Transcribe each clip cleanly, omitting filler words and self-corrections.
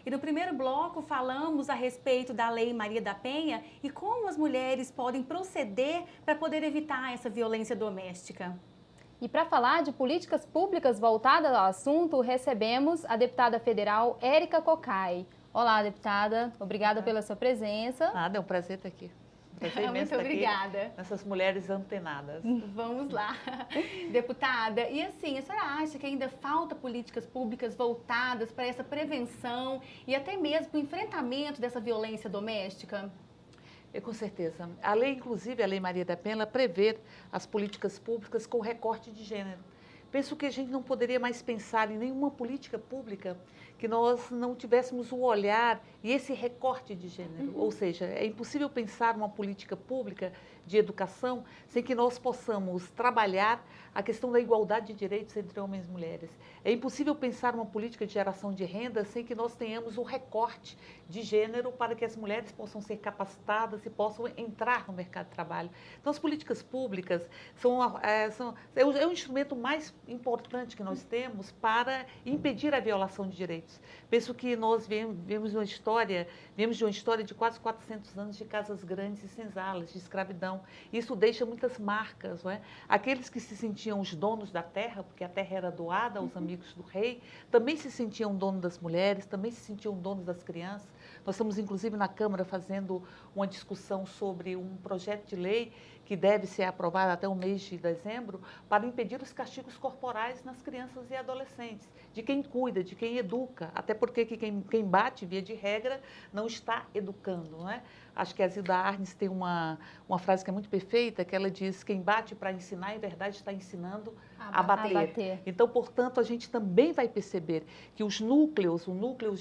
E no primeiro bloco falamos a respeito da Lei Maria da Penha e como as mulheres podem proceder para poder evitar essa violência doméstica. E para falar de políticas públicas voltadas ao assunto, recebemos a deputada federal Érica Cocai. Olá, deputada. Obrigada pela sua presença. Nada, é um prazer estar aqui. Muito obrigada. Essas mulheres antenadas. Vamos lá. Deputada, e assim, a senhora acha que ainda falta políticas públicas voltadas para essa prevenção e até mesmo para o enfrentamento dessa violência doméstica? Com certeza. A lei, inclusive, a Lei Maria da Penha, ela prevê as políticas públicas com recorte de gênero. Penso que a gente não poderia mais pensar em nenhuma política pública que nós não tivéssemos o olhar e esse recorte de gênero. Ou seja, é impossível pensar uma política pública de educação sem que nós possamos trabalhar a questão da igualdade de direitos entre homens e mulheres. É impossível pensar uma política de geração de renda sem que nós tenhamos o recorte de gênero para que as mulheres possam ser capacitadas e possam entrar no mercado de trabalho. Então, as políticas públicas é o instrumento mais importante que nós temos para impedir a violação de direitos. Penso que nós viemos de uma história de quase 400 anos de casas grandes e senzalas, de escravidão. Isso deixa muitas marcas, não é? Aqueles que se sentiam os donos da terra, porque a terra era doada aos amigos do rei, também se sentiam donos das mulheres, também se sentiam donos das crianças. Nós estamos, inclusive, na Câmara fazendo uma discussão sobre um projeto de lei que deve ser aprovado até o mês de dezembro para impedir os castigos corporais nas crianças e adolescentes, de quem cuida, de quem educa, até porque quem bate, via de regra, não está educando, não é? Acho que a Zilda Arnes tem uma frase que é muito perfeita, que ela diz: quem bate para ensinar, em verdade, está ensinando a bater. Então, portanto, a gente também vai perceber que os núcleos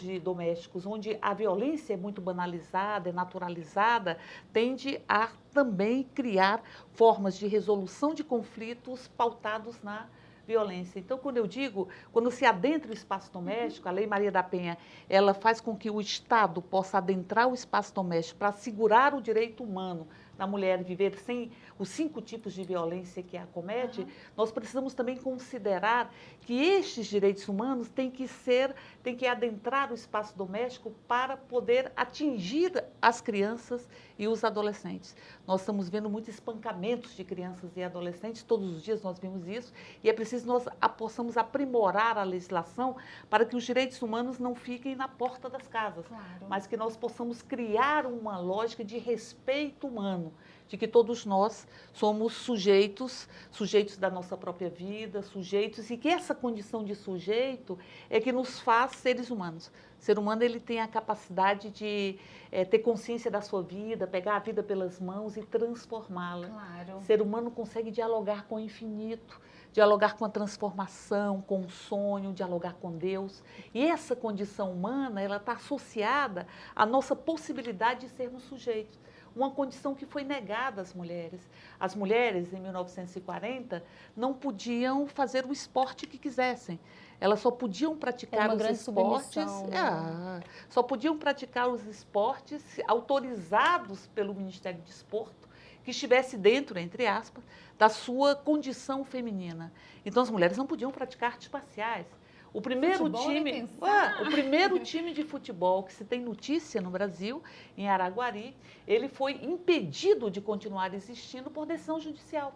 de domésticos, onde a violência é muito banalizada, é naturalizada, tende a também criar formas de resolução de conflitos pautados na violência. Então, quando se adentra o espaço doméstico, a Lei Maria da Penha, ela faz com que o Estado possa adentrar o espaço doméstico para assegurar o direito humano da mulher viver sem os 5 tipos de violência que a acomete. Nós precisamos também considerar que estes direitos humanos têm que adentrar o espaço doméstico para poder atingir as crianças e os adolescentes. Nós estamos vendo muitos espancamentos de crianças e adolescentes, todos os dias nós vimos isso, e é preciso nós possamos aprimorar a legislação para que os direitos humanos não fiquem na porta das casas, mas que nós possamos criar uma lógica de respeito humano, de que todos nós somos sujeitos da nossa própria vida, e que essa condição de sujeito é que nos faz seres humanos. O ser humano, ele tem a capacidade de ter consciência da sua vida, pegar a vida pelas mãos e transformá-la. O ser humano consegue dialogar com o infinito, dialogar com a transformação, com o sonho, dialogar com Deus. E essa condição humana, ela está associada à nossa possibilidade de sermos sujeitos. Uma condição que foi negada às mulheres. As mulheres, em 1940, não podiam fazer o esporte que quisessem. Elas só podiam praticar os esportes, só podiam praticar os esportes autorizados pelo Ministério do Desporto, que estivesse dentro, entre aspas, da sua condição feminina. Então, as mulheres não podiam praticar artes marciais. O primeiro time de futebol que se tem notícia no Brasil, em Araguari, ele foi impedido de continuar existindo por decisão judicial.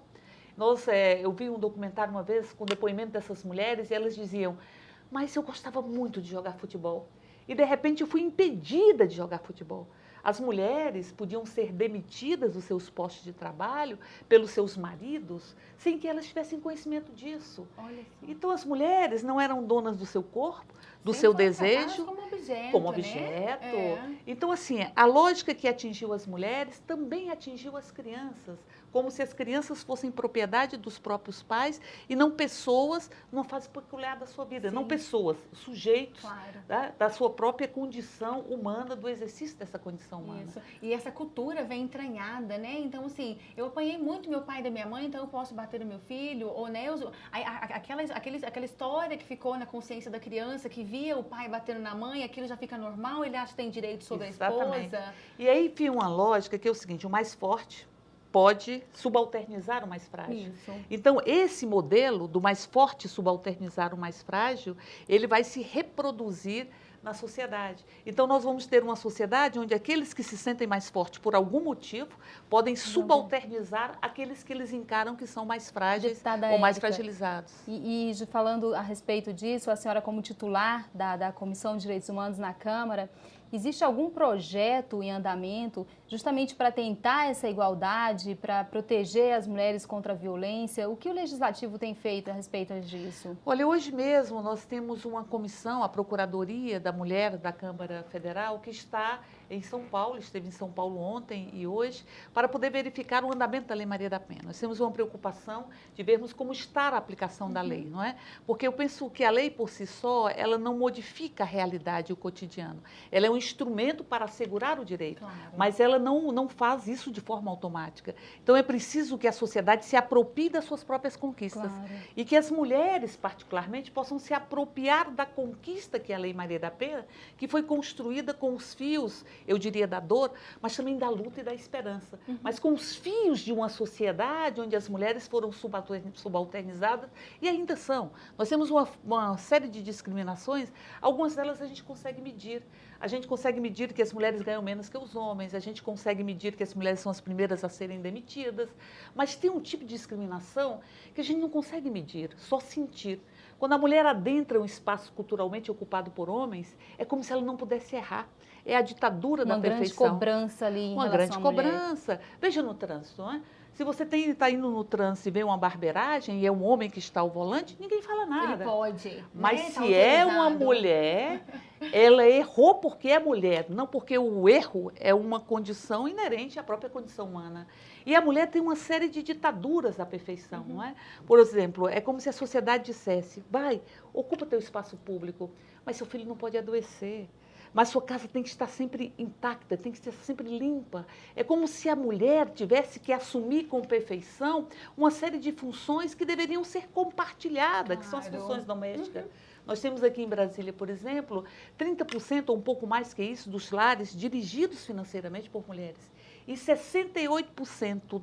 Eu vi um documentário uma vez com o depoimento dessas mulheres e elas diziam: mas eu gostava muito de jogar futebol e de repente eu fui impedida de jogar futebol. As mulheres podiam ser demitidas dos seus postos de trabalho pelos seus maridos sem que elas tivessem conhecimento disso. Então, as mulheres não eram donas do seu corpo, do seu desejo, como objeto. Né? Então, assim, a lógica que atingiu as mulheres também atingiu as crianças, como se as crianças fossem propriedade dos próprios pais e não pessoas numa fase peculiar da sua vida, não pessoas, sujeitos da sua própria condição humana, do exercício dessa condição humana. Isso. E essa cultura vem entranhada, né? Então, assim, eu apanhei muito meu pai e da minha mãe, então eu posso bater no meu filho, ou né, aquela história que ficou na consciência da criança, que via o pai batendo na mãe, aquilo já fica normal, ele acha que tem direito sobre a esposa. E aí fica uma lógica que é o seguinte: o mais forte pode subalternizar o mais frágil. Então, esse modelo do mais forte subalternizar o mais frágil, ele vai se reproduzir na sociedade. Então, nós vamos ter uma sociedade onde aqueles que se sentem mais fortes por algum motivo podem subalternizar aqueles que eles encaram que são mais frágeis ou mais fragilizados. E falando a respeito disso, a senhora como titular da Comissão de Direitos Humanos na Câmara, existe algum projeto em andamento justamente para tentar essa igualdade, para proteger as mulheres contra a violência? O que o Legislativo tem feito a respeito disso? Olha, hoje mesmo nós temos uma comissão, a Procuradoria da Mulher da Câmara Federal, que está em São Paulo, esteve em São Paulo ontem e hoje, para poder verificar o andamento da Lei Maria da Penha. Nós temos uma preocupação de vermos como está a aplicação da lei, não é? Porque eu penso que a lei por si só, ela não modifica a realidade e o cotidiano. Ela é um instrumento para assegurar o direito, claro, mas ela não faz isso de forma automática. Então é preciso que a sociedade se aproprie das suas próprias conquistas, claro, e que as mulheres, particularmente, possam se apropriar da conquista que é a Lei Maria da Penha, que foi construída com os fios, eu diria, da dor, mas também da luta e da esperança. Mas com os fios de uma sociedade onde as mulheres foram subalternizadas e ainda são. Nós temos uma série de discriminações, algumas delas a gente consegue medir. A gente consegue medir que as mulheres ganham menos que os homens, a gente consegue medir que as mulheres são as primeiras a serem demitidas, mas tem um tipo de discriminação que a gente não consegue medir, só sentir. Quando a mulher adentra um espaço culturalmente ocupado por homens, é como se ela não pudesse errar. É a ditadura da perfeição. Uma grande cobrança ali em relação à mulher. Uma grande cobrança. Veja no trânsito, não é? Se você está indo no trânsito e vê uma barbeiragem e é um homem que está ao volante, ninguém fala nada. Ele pode. Mas se é uma mulher, ela errou porque é mulher, não porque o erro é uma condição inerente à própria condição humana. E a mulher tem uma série de ditaduras da perfeição, não é? Por exemplo, é como se a sociedade dissesse, vai, ocupa teu espaço público, mas seu filho não pode adoecer. Mas sua casa tem que estar sempre intacta, tem que estar sempre limpa. É como se a mulher tivesse que assumir com perfeição uma série de funções que deveriam ser compartilhadas, claro, que são as funções domésticas. Nós temos aqui em Brasília, por exemplo, 30% ou um pouco mais que isso dos lares dirigidos financeiramente por mulheres. E 68%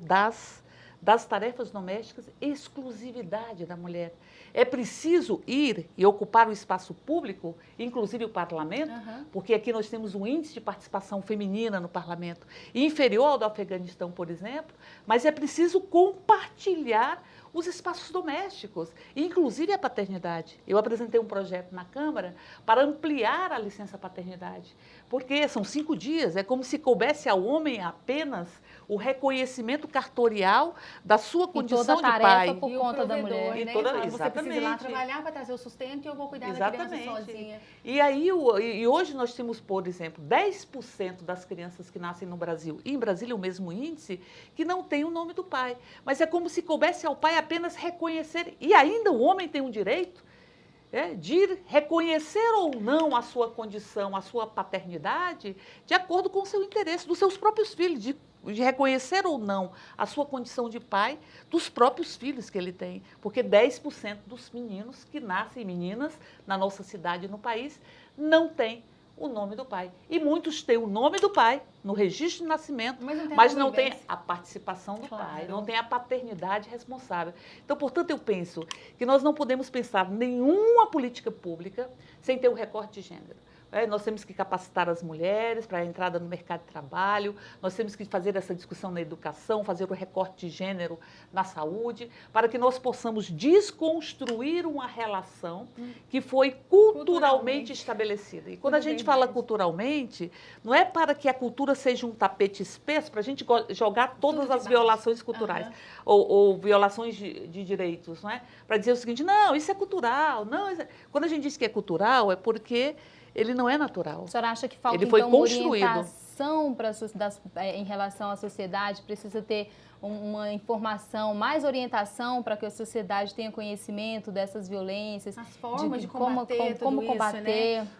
das tarefas domésticas, exclusividade da mulher. É preciso ir e ocupar o espaço público, inclusive o parlamento, porque aqui nós temos um índice de participação feminina no parlamento inferior ao do Afeganistão, por exemplo, mas é preciso compartilhar os espaços domésticos, inclusive a paternidade. Eu apresentei um projeto na Câmara para ampliar a licença paternidade, porque são 5 dias, é como se coubesse ao homem apenas o reconhecimento cartorial da sua condição de pai. Por conta da mulher. Né? Você precisa ir lá trabalhar para trazer o sustento e eu vou cuidar da criança sozinha. E aí, hoje nós temos, por exemplo, 10% das crianças que nascem no Brasil, e em Brasília o mesmo índice, que não tem o nome do pai. Mas é como se coubesse ao pai apenas reconhecer, e ainda o homem tem um direito de reconhecer ou não a sua condição, a sua paternidade, de acordo com o seu interesse, dos seus próprios filhos, de reconhecer ou não a sua condição de pai dos próprios filhos que ele tem. Porque 10% dos meninos que nascem, meninas, na nossa cidade e no país, não têm o nome do pai. E muitos têm o nome do pai no registro de nascimento, mas não tem a participação do pai, não tem a paternidade responsável. Então, portanto, eu penso que nós não podemos pensar nenhuma política pública sem ter o recorte de gênero. Nós temos que capacitar as mulheres para a entrada no mercado de trabalho, nós temos que fazer essa discussão na educação, fazer o recorte de gênero na saúde, para que nós possamos desconstruir uma relação que foi culturalmente estabelecida. E quando a gente fala culturalmente, não é para que a cultura seja um tapete espesso para a gente jogar todas as violações culturais ou violações de direitos, não é? Para dizer o seguinte, não, isso é cultural. Não, quando a gente diz que é cultural, é porque ele não é natural. A senhora acha que falta, ele foi então, construído. Orientação em relação à sociedade? Precisa ter uma informação, mais orientação para que a sociedade tenha conhecimento dessas violências? As formas de combater como combater. Isso,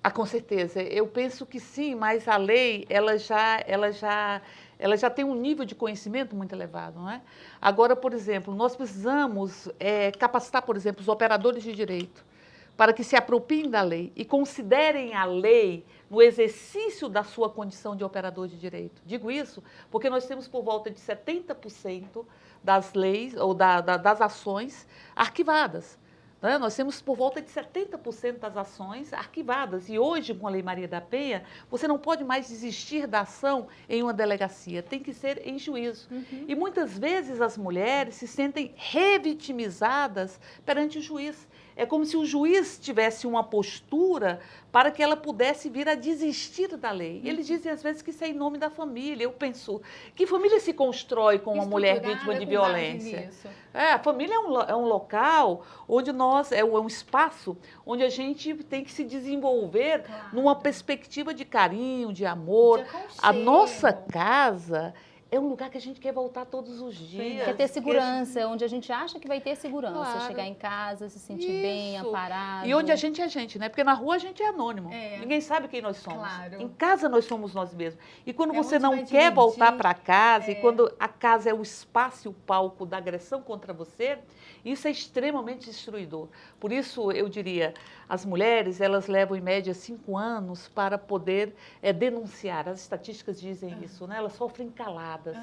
né? Com certeza. Eu penso que sim, mas a lei, ela já tem um nível de conhecimento muito elevado, não é? Agora, por exemplo, nós precisamos capacitar, por exemplo, os operadores de direito, para que se apropriem da lei e considerem a lei no exercício da sua condição de operador de direito. Digo isso porque nós temos por volta de 70% das leis ou das ações arquivadas. né? Nós temos por volta de 70% das ações arquivadas. E hoje, com a Lei Maria da Penha, você não pode mais desistir da ação em uma delegacia, tem que ser em juízo. E muitas vezes as mulheres se sentem revitimizadas perante o juiz. É como se o juiz tivesse uma postura para que ela pudesse vir a desistir da lei. Eles dizem às vezes que isso é em nome da família. Eu penso, que família se constrói com uma mulher vítima de violência? A família é um local onde é um espaço onde a gente tem que se desenvolver numa perspectiva de carinho, de amor. A nossa casa é um lugar que a gente quer voltar todos os dias. Quer ter segurança, onde a gente acha que vai ter segurança. Chegar em casa, se sentir bem, amparado. E onde a gente é gente, né? Porque na rua a gente é anônimo. Ninguém sabe quem nós somos. Em casa nós somos nós mesmos. E quando você não quer voltar para casa, e quando a casa é o espaço e o palco da agressão contra você, isso é extremamente destruidor. Por isso, eu diria, as mulheres, elas levam em média 5 anos para poder denunciar. As estatísticas dizem isso, né? Elas sofrem caladas,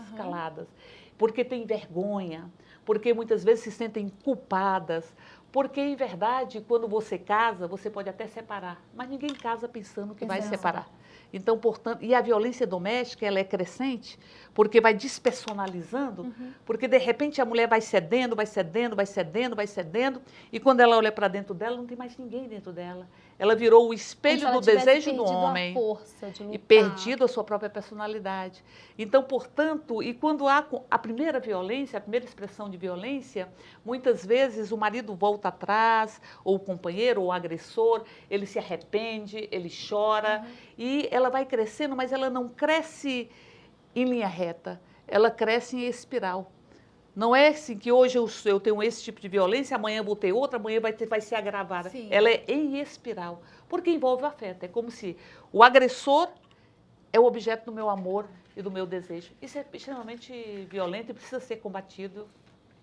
porque têm vergonha, porque muitas vezes se sentem culpadas, porque, em verdade, quando você casa, você pode até separar, mas ninguém casa pensando que vai separar. Então, portanto, e a violência doméstica, ela é crescente, porque vai despersonalizando, porque, de repente, a mulher vai cedendo, e quando ela olha para dentro dela, não tem mais ninguém dentro dela. Ela virou o espelho do desejo do homem e perdido a sua própria personalidade. Então, portanto, e quando há a primeira violência, a primeira expressão de violência, muitas vezes o marido volta atrás, ou o companheiro, ou o agressor, ele se arrepende, ele chora, e ela vai crescendo, mas ela não cresce em linha reta, ela cresce em espiral. Não é assim que hoje eu tenho esse tipo de violência, amanhã vou ter outra, amanhã vai ser agravada. Ela é em espiral, porque envolve o afeto. É como se o agressor é o objeto do meu amor e do meu desejo. Isso é extremamente violento e precisa ser combatido,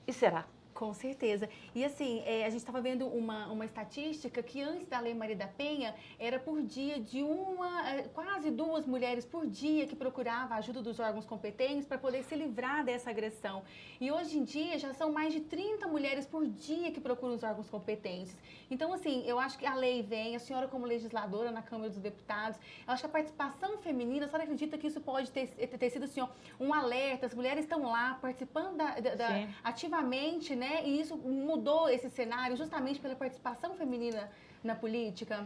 e será. Com certeza. E assim, a gente estava vendo uma estatística que antes da Lei Maria da Penha era por dia de quase 2 mulheres por dia que procuravam a ajuda dos órgãos competentes para poder se livrar dessa agressão. E hoje em dia já são mais de 30 mulheres por dia que procuram os órgãos competentes. Então, assim, eu acho que a lei vem, a senhora como legisladora na Câmara dos Deputados, eu acho que a participação feminina, a senhora acredita que isso pode ter sido assim, um alerta, as mulheres estão lá participando ativamente, né? E isso mudou esse cenário justamente pela participação feminina na política?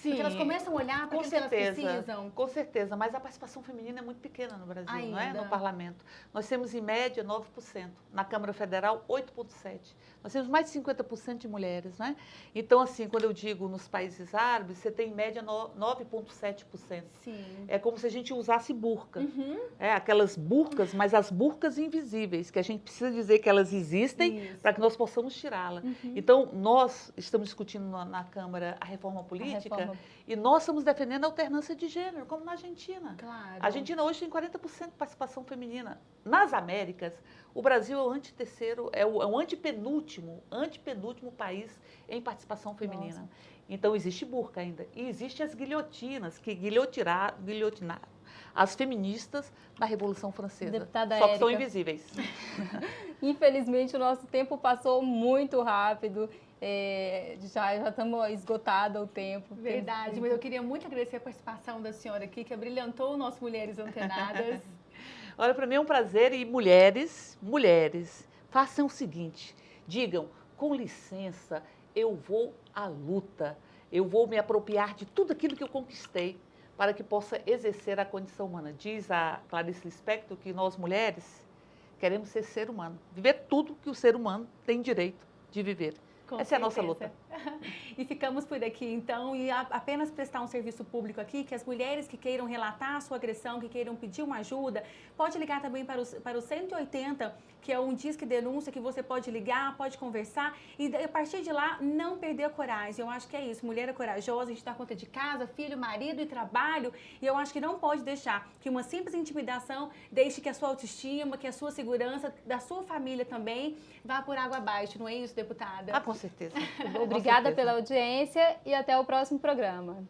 Sim. Porque elas começam a olhar para aquilo que elas precisam. Com certeza, mas a participação feminina é muito pequena no Brasil, não é? No parlamento. Nós temos, em média, 9%. Na Câmara Federal, 8,7%. Nós temos mais de 50% de mulheres, não é? Então, assim, quando eu digo nos países árabes, você tem, em média, 9,7%. Sim. É como se a gente usasse burca. Aquelas burcas, mas as burcas invisíveis, que a gente precisa dizer que elas existem para que nós possamos tirá-la. Então, nós estamos discutindo na Câmara a reforma política. E nós estamos defendendo a alternância de gênero, como na Argentina. Claro. A Argentina hoje tem 40% de participação feminina. Nas Américas, o Brasil é o antepenúltimo país em participação feminina. Nossa. Então, existe burca ainda. E existem as guilhotinas, que guilhotinaram as feministas na Revolução Francesa. Deputada Só que Érica, são invisíveis. Infelizmente, o nosso tempo passou muito rápido. Já estamos esgotados o tempo. Verdade, mas eu queria muito agradecer a participação da senhora aqui, que abrilhantou o nosso Mulheres Antenadas. Olha, para mim é um prazer. E mulheres, façam o seguinte, digam, com licença, eu vou à luta, eu vou me apropriar de tudo aquilo que eu conquistei para que possa exercer a condição humana. Diz a Clarice Lispector que nós, mulheres, queremos ser ser humano, viver tudo que o ser humano tem direito de viver. Essa é a nossa luta. E ficamos por aqui, então, e apenas prestar um serviço público aqui, que as mulheres que queiram relatar a sua agressão, que queiram pedir uma ajuda, pode ligar também para o 180, que é um disque denúncia que você pode ligar, pode conversar, e a partir de lá, não perder a coragem. Eu acho que é isso, mulher é corajosa, a gente dá conta de casa, filho, marido e trabalho, e eu acho que não pode deixar que uma simples intimidação deixe que a sua autoestima, que a sua segurança, da sua família também, vá por água abaixo, não é isso, deputada? Com certeza. Obrigada pela audiência e até o próximo programa.